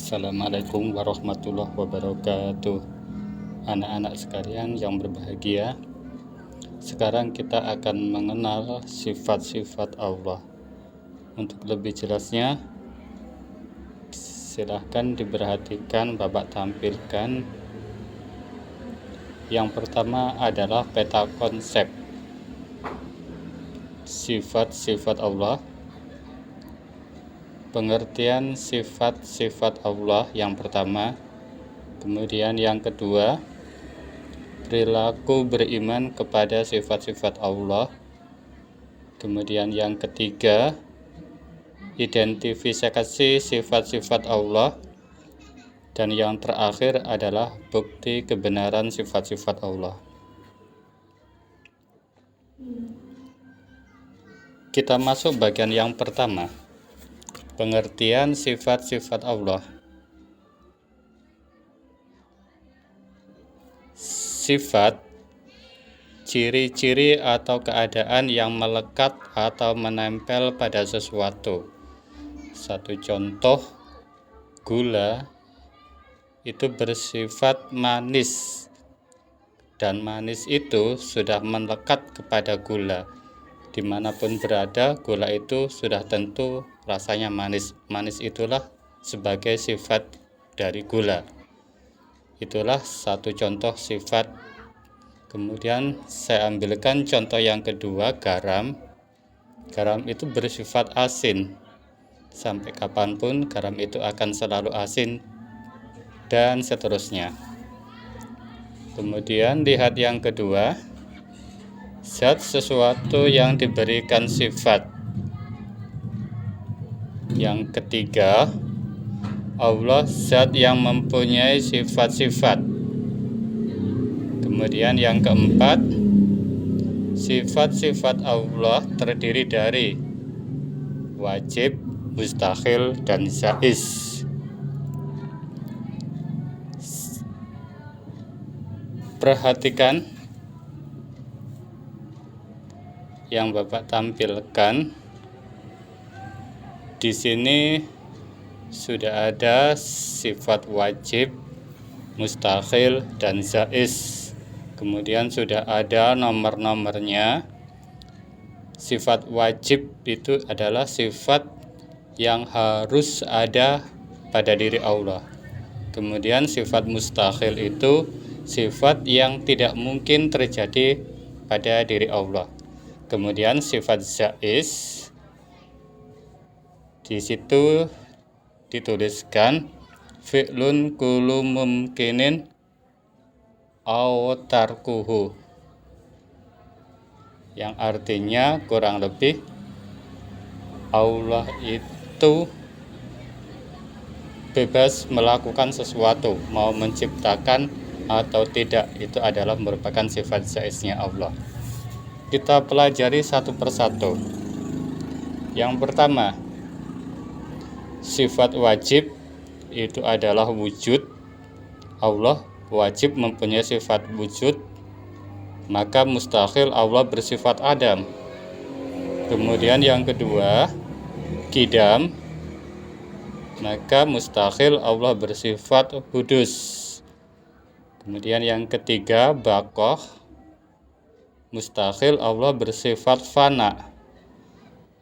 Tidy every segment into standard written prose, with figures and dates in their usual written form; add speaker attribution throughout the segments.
Speaker 1: Assalamualaikum warahmatullahi wabarakatuh. Anak-anak sekalian yang berbahagia, sekarang kita akan mengenal sifat-sifat Allah. Untuk lebih jelasnya, silahkan diperhatikan Bapak tampilkan. Yang pertama adalah peta konsep sifat-sifat Allah. Pengertian sifat-sifat Allah yang pertama. Kemudian yang kedua, perilaku beriman kepada sifat-sifat Allah. Kemudian yang ketiga, identifikasi sifat-sifat Allah. Dan yang terakhir adalah bukti kebenaran sifat-sifat Allah. Kita masuk bagian yang pertama, pengertian sifat-sifat Allah. Sifat, ciri-ciri atau keadaan yang melekat atau menempel pada sesuatu. Satu contoh, gula itu bersifat manis, dan manis itu sudah melekat kepada gula. Dimanapun berada, gula itu sudah tentu rasanya manis. Manis itulah sebagai sifat dari gula. Itulah satu contoh sifat. Kemudian saya ambilkan contoh yang kedua, garam. Garam itu bersifat asin. Sampai kapanpun garam itu akan selalu asin, dan seterusnya. Kemudian lihat yang kedua, zat sesuatu yang diberikan sifat. Yang ketiga, Allah zat yang mempunyai sifat-sifat. Kemudian yang keempat, sifat-sifat Allah terdiri dari wajib, mustahil, dan jaiz. Perhatikan yang Bapak tampilkan. Di sini sudah ada sifat wajib, mustahil, dan jaiz. Kemudian sudah ada nomor-nomornya. Sifat wajib itu adalah sifat yang harus ada pada diri Allah. Kemudian sifat mustahil itu sifat yang tidak mungkin terjadi pada diri Allah. Kemudian sifat jaiz, di situ dituliskan fi'lun kullu mumkinin aw tarkuhu, yang artinya kurang lebih Allah itu bebas melakukan sesuatu, mau menciptakan atau tidak, itu adalah merupakan sifat jaiznya Allah. Kita pelajari satu persatu. Yang pertama, sifat wajib itu adalah wujud. Allah wajib mempunyai sifat wujud. Maka mustahil Allah bersifat adam. Kemudian yang kedua, qidam, maka mustahil Allah bersifat hudus. Kemudian yang ketiga, baqah, mustahil Allah bersifat fana.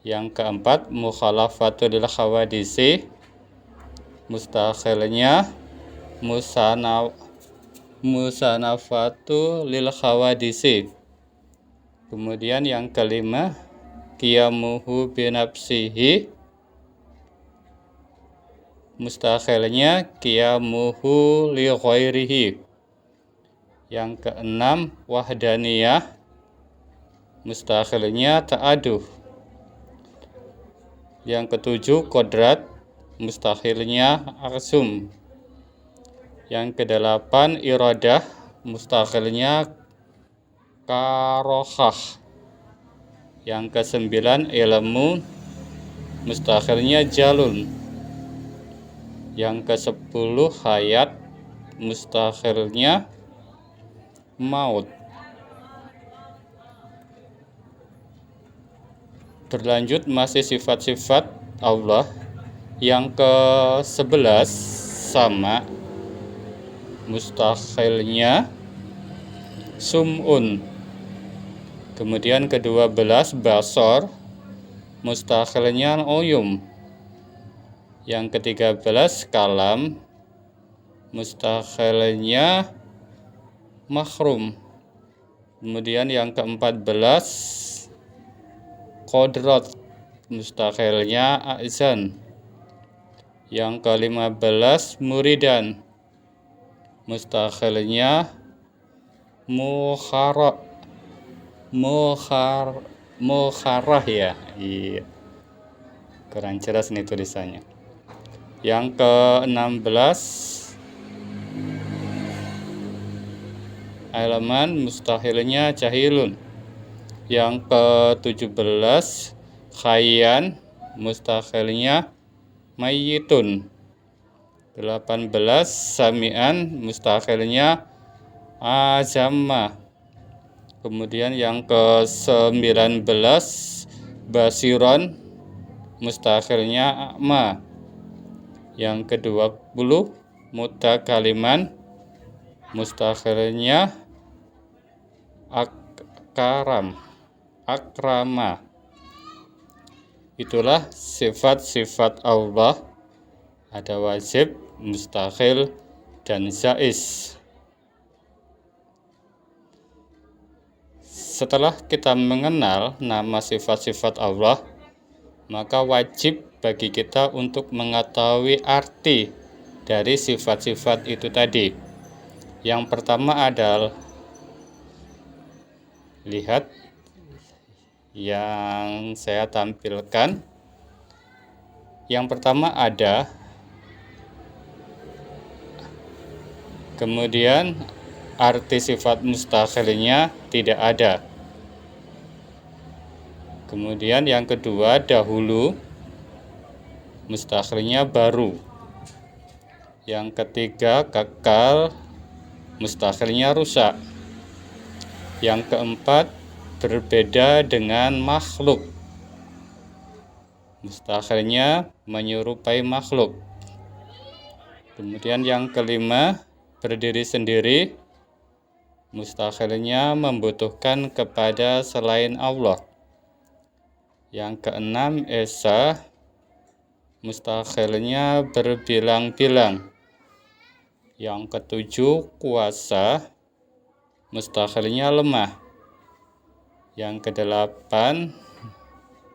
Speaker 1: Yang keempat, mukhalafatul lil khawadisi, mustahilnya musanafatu lil khawadisi. Kemudian yang kelima, qiyamuhu binafsihi, mustahilnya qiyamuhu li ghairihi. Yang keenam, wahdaniyah, mustahilnya ta'aduh. Yang ketujuh, kodrat, mustahilnya arsum. Yang kedelapan, iradah, mustahilnya karohah. Yang kesembilan, ilmu, mustahilnya jalun. Yang kesepuluh, hayat, mustahilnya maut. Berlanjut masih sifat-sifat Allah. Yang ke-11, sama, mustakhilnya sum'un. Kemudian ke-12 basor, mustakhilnya uyum. Yang ke-13 kalam, mustakhilnya mahrum. Kemudian yang ke-14 qodrat, mustakhilnya a'zan. Yang ke-15 muridan, mustakhilnya mukharah ya. Iya. Kurang jelas nih tulisannya. Yang ke-16 eleman, mustahilnya jahilun. Yang ke-17 khayyan, mustahilnya mayyitun. 18 sami'an, mustahilnya azamma. Kemudian yang ke-19 basiron, mustakhilnya a'ma. Yang ke-20 mutakaliman, mustakhilnya akrama. Itulah sifat-sifat Allah, ada wajib, mustakhil, dan jaiz. Setelah kita mengenal nama sifat-sifat Allah, maka wajib bagi kita untuk mengetahui arti dari sifat-sifat itu tadi. Yang pertama adalah, lihat yang saya tampilkan. Yang pertama ada, kemudian arti sifat mustakhilnya tidak ada. Kemudian yang kedua dahulu, mustakhilnya baru. Yang ketiga kekal, mustakhilnya rusak. Yang keempat berbeda dengan makhluk, mustakhilnya menyerupai makhluk. Kemudian yang kelima berdiri sendiri, mustakhilnya membutuhkan kepada selain Allah. Yang keenam esa, mustakhilnya berbilang-bilang. Yang ketujuh kuasa, mustakhilnya lemah. Yang kedelapan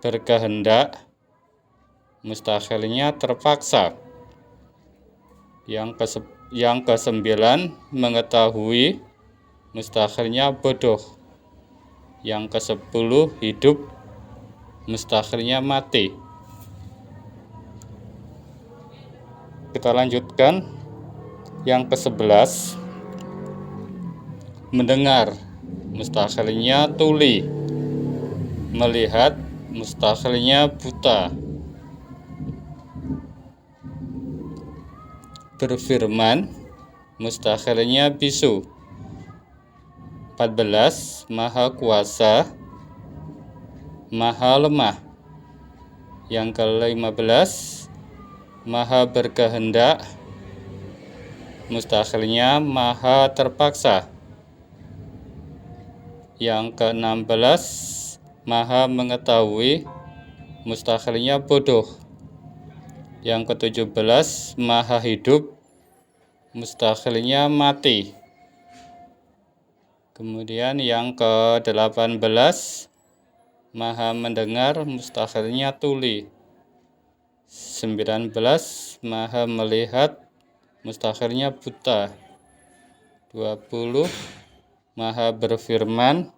Speaker 1: berkehendak, mustakhilnya terpaksa. Yang kesembilan mengetahui, mustakhilnya bodoh. Yang ke-10 hidup, mustakhilnya mati. Kita lanjutkan. Yang ke-11 mendengar, mustakhilnya tuli. Melihat, mustakhilnya buta. Berfirman, mustakhilnya bisu. 14 maha kuasa, maha lemah. Yang ke-15 maha berkehendak, mustakhilnya maha terpaksa. Yang ke-16 maha mengetahui, mustakhilnya bodoh. Yang ke-17 maha hidup, mustakhilnya mati. Kemudian yang ke-18 maha mendengar, mustakhilnya tuli. 19 maha melihat, mustakhilnya buta. 20 maha berfirman,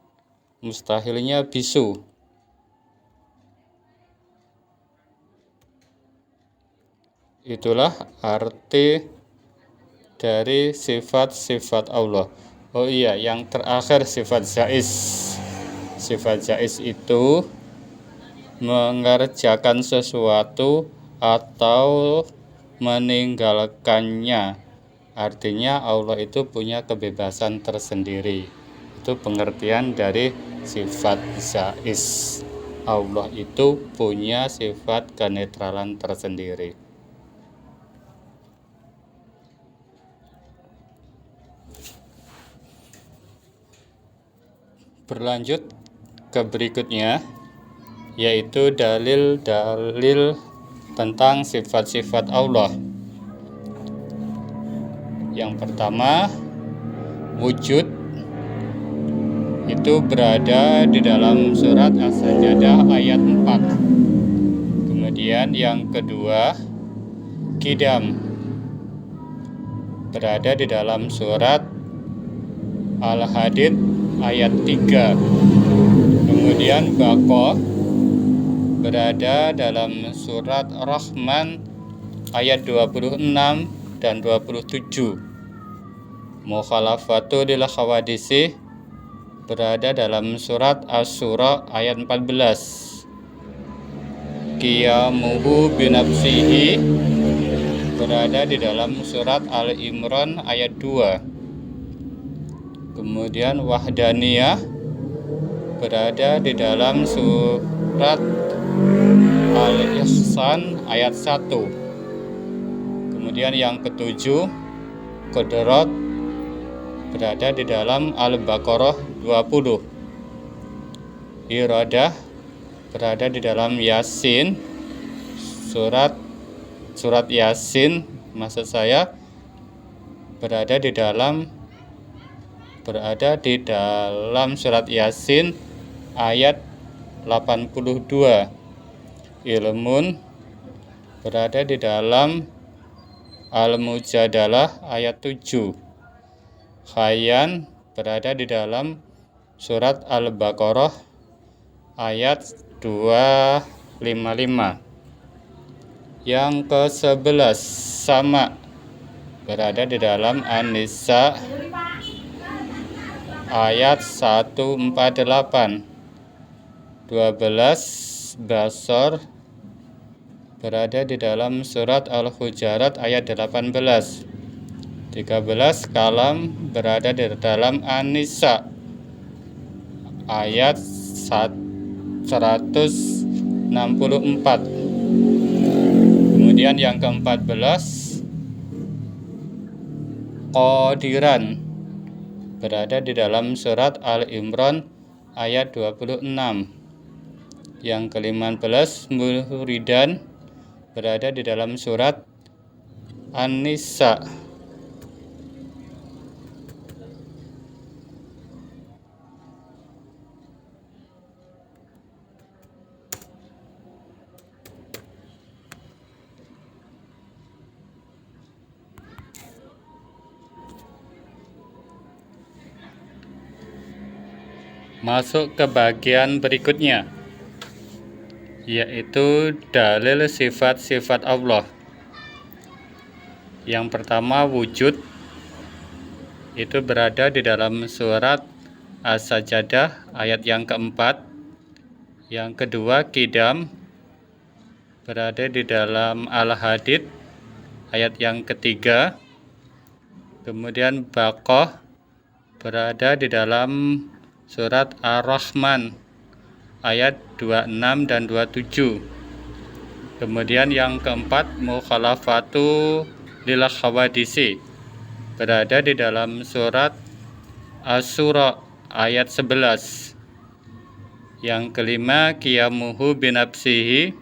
Speaker 1: mustahilnya bisu. Itulah arti dari sifat-sifat Allah. Oh iya, yang terakhir sifat jaiz. Sifat jaiz itu mengerjakan sesuatu atau meninggalkannya. Artinya Allah itu punya kebebasan tersendiri. Itu pengertian dari sifat jaiz. Allah itu punya sifat kenetralan tersendiri. Berlanjut ke berikutnya, yaitu dalil-dalil tentang sifat-sifat Allah. Yang pertama, wujud itu berada di dalam surat As-Sajdah ayat 4. Kemudian yang kedua, qidam berada di dalam surat Al-Hadid ayat 3. Kemudian baqa berada dalam surat Rahman ayat 26 dan 27. Mukhalafatu lil khawadisi berada dalam surat Asy-Syura ayat 14. Qiyamuhu binafsihi berada di dalam surat Al-Imran ayat 2. Kemudian wahdaniyah berada di dalam surat Al-Ihsan ayat 1. Kemudian yang ketujuh, qudrat berada di dalam Al-Baqarah 20. Iradah berada di dalam Yasin, surat Yasin maksud saya berada di dalam surat Yasin ayat 82. Ilmun berada di dalam Al-Mujadalah ayat 7. Khayyan berada di dalam surat Al-Baqarah ayat 255. Yang ke-11, sama berada di dalam An-Nisa ayat 148. 12, basar berada di dalam surat Al-Hujarat ayat 18. 13, kalam berada di dalam An-Nisa ayat 164. Kemudian yang ke-14, qadiran berada di dalam surat Al-Imran ayat 26. Yang ke-15, muridan berada di dalam surat An-Nisa. Masuk ke bagian berikutnya, yaitu dalil sifat-sifat Allah. Yang pertama, wujud itu berada di dalam surat As-Sajdah ayat yang keempat. Yang kedua, qidam berada di dalam Al-Hadid ayat yang ketiga. Kemudian baqa berada di dalam surat Ar-Rahman ayat 26 dan 27. Kemudian yang keempat, mukhalafatu lil khawadisi berada di dalam surat Asy-Syura ayat 11. Yang kelima, qiyamuhu binafsihi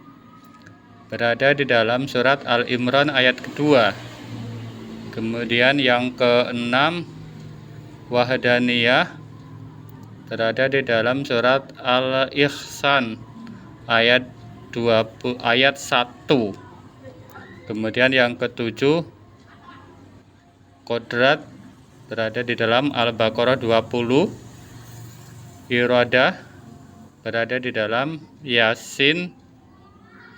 Speaker 1: berada di dalam surat Al-Imran ayat kedua. Kemudian yang keenam, wahdaniyah berada di dalam surat Al-Ihsan ayat 1. Kemudian yang ketujuh, qudrat berada di dalam Al-Baqarah 20. Iradah berada di dalam Yasin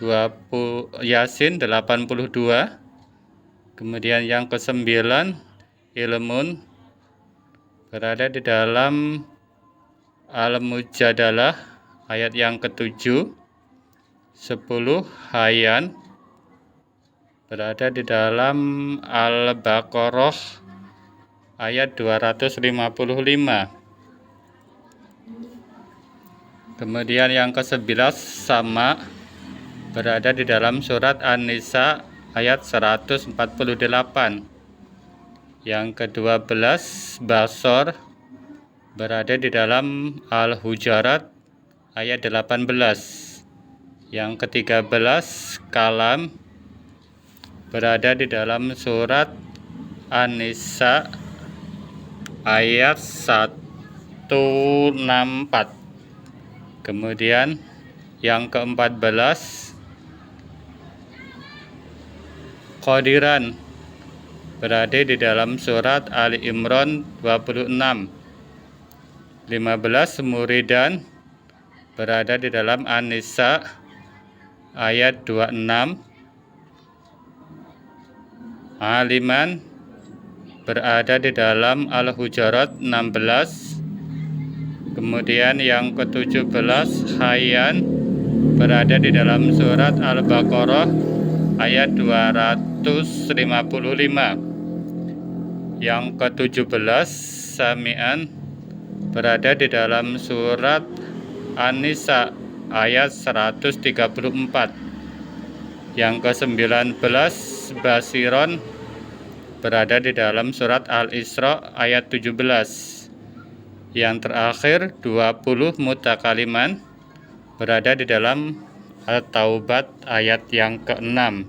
Speaker 1: 82. Kemudian yang ke-9, ilmun berada di dalam Al-Mujadalah ayat yang ke-7. 10, khayyan berada di dalam Al-Baqarah ayat 255. Kemudian yang ke-11, sama berada di dalam surat An-Nisa ayat 148. Yang ke-12, basar berada di dalam Al-Hujurat ayat 18. Yang ke-13 kalam berada di dalam surat An-Nisa ayat 164. Kemudian yang ke-14 Qadiran berada di dalam surat Ali Imran 26. 15 Muridan berada di dalam An-Nisa ayat 26. Aliman berada di dalam Al-Hujurat 16. Kemudian yang ke-17 Hayyan berada di dalam surat Al-Baqarah ayat 255. Yang ke-17 Sami'an berada di dalam surat An-Nisa ayat 134. Yang ke-19 Basiron berada di dalam surat Al-Isra ayat 17. Yang terakhir 20 Mutakaliman berada di dalam At-Taubat ayat yang ke-6.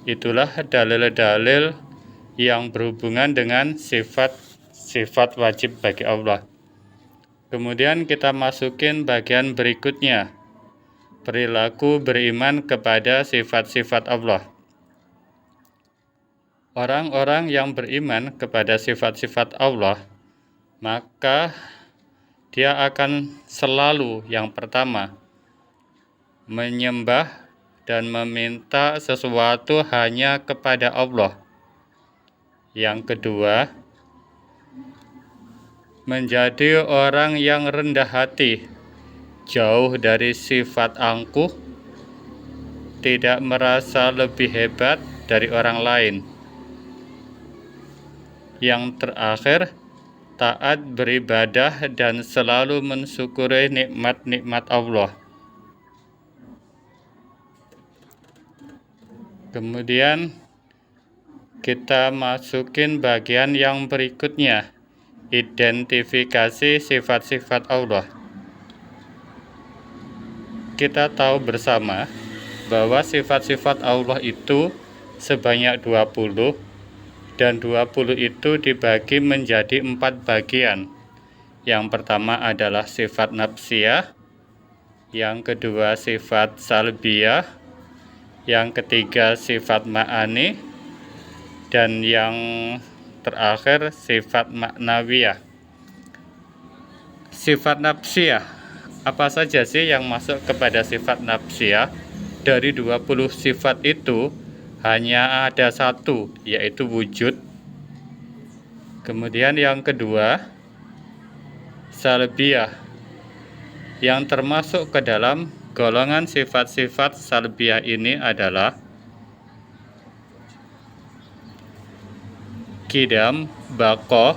Speaker 1: Itulah dalil-dalil yang berhubungan dengan sifat wajib bagi Allah. Kemudian kita masukin bagian berikutnya, perilaku beriman kepada sifat-sifat Allah. Orang-orang yang beriman kepada sifat-sifat Allah, maka dia akan selalu yang pertama menyembah dan meminta sesuatu hanya kepada Allah. Yang kedua, menjadi orang yang rendah hati, jauh dari sifat angkuh, tidak merasa lebih hebat dari orang lain. Yang terakhir, taat beribadah dan selalu mensyukuri nikmat-nikmat Allah. Kemudian kita masukin bagian yang berikutnya, identifikasi sifat-sifat Allah. Kita tahu bersama bahwa sifat-sifat Allah itu sebanyak 20, dan 20 itu dibagi menjadi 4 bagian. Yang pertama adalah sifat nafsiyah, yang kedua sifat salbiyah, yang ketiga sifat ma'ani, dan yang terakhir sifat maknawiyah. Sifat nafsiyah, apa saja sih yang masuk kepada sifat nafsiyah? Dari 20 sifat itu hanya ada satu, yaitu wujud. Kemudian yang kedua salbiyah, yang termasuk ke dalam golongan sifat-sifat salbiyah ini adalah qidam, baqo,